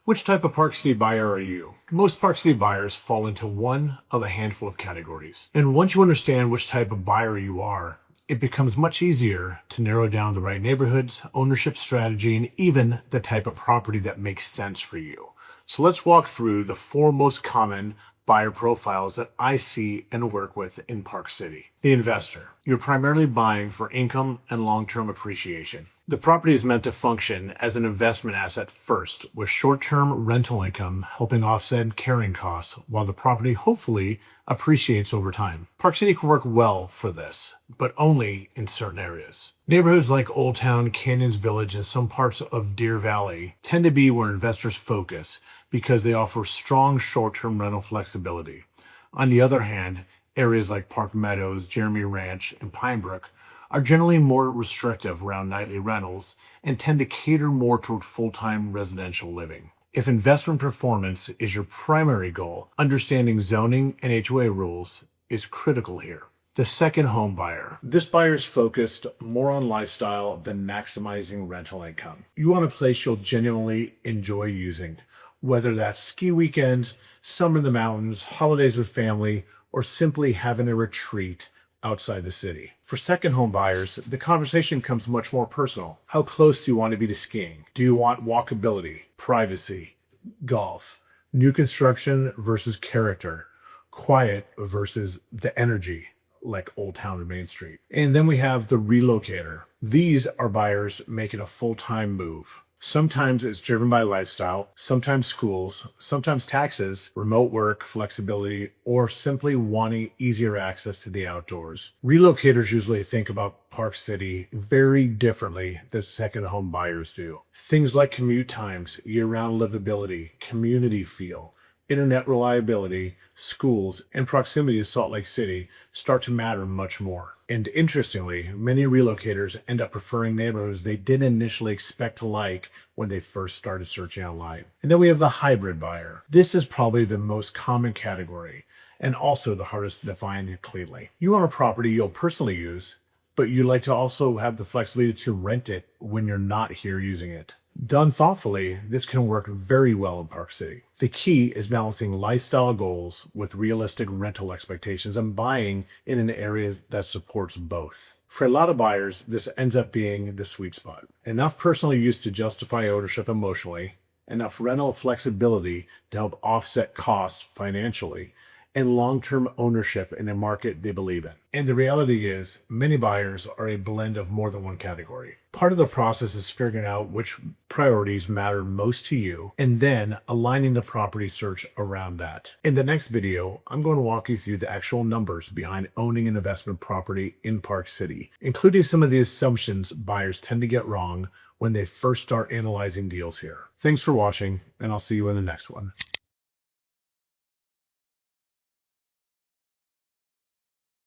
Which type of Park City buyer are you? Most Park City buyers fall into one of a handful of categories. And once you understand which type of buyer you are, it becomes much easier to narrow down the right neighborhoods, ownership strategy, and even the type of property that makes sense for you. So let's walk through the four most common buyer profiles that I see and work with in Park City. The investor. You're primarily buying for income and long-term appreciation. The property is meant to function as an investment asset first, with short-term rental income helping offset carrying costs while the property hopefully appreciates over time. Park City can work well for this, but only in certain areas. Neighborhoods like Old Town, Canyons Village, and some parts of Deer Valley tend to be where investors focus because they offer strong short-term rental flexibility. On the other hand, areas like Park Meadows, Jeremy Ranch, and Pinebrook are generally more restrictive around nightly rentals and tend to cater more toward full-time residential living. If investment performance is your primary goal, understanding zoning and HOA rules is critical here. The second home buyer. This buyer is focused more on lifestyle than maximizing rental income. You want a place you'll genuinely enjoy using, whether that's ski weekends, summer in the mountains, holidays with family, or simply having a retreat outside the city. For second home buyers, the conversation becomes much more personal. How close do you want to be to skiing? Do you want walkability, privacy, golf, new construction versus character, quiet versus the energy, like Old Town and Main Street? And then we have the relocator. These are buyers making a full-time move. Sometimes it's driven by lifestyle, sometimes schools, sometimes taxes, remote work, flexibility, or simply wanting easier access to the outdoors. Relocators usually think about Park City very differently than second home buyers do. Things like commute times, year-round livability, community feel, internet reliability, schools, and proximity to Salt Lake City start to matter much more. And interestingly, many relocators end up preferring neighborhoods they didn't initially expect to like when they first started searching online. And then we have the hybrid buyer. This is probably the most common category and also the hardest to define cleanly. You want a property you'll personally use, but you'd like to also have the flexibility to rent it when you're not here using it. Done thoughtfully, this can work very well in Park City. The key is balancing lifestyle goals with realistic rental expectations and buying in an area that supports both. For a lot of buyers, this ends up being the sweet spot. Enough personal use to justify ownership emotionally, enough rental flexibility to help offset costs financially, and long-term ownership in a market they believe in. And the reality is, many buyers are a blend of more than one category. Part of the process is figuring out which priorities matter most to you, and then aligning the property search around that. In the next video, I'm going to walk you through the actual numbers behind owning an investment property in Park City, including some of the assumptions buyers tend to get wrong when they first start analyzing deals here. Thanks for watching, and I'll see you in the next one.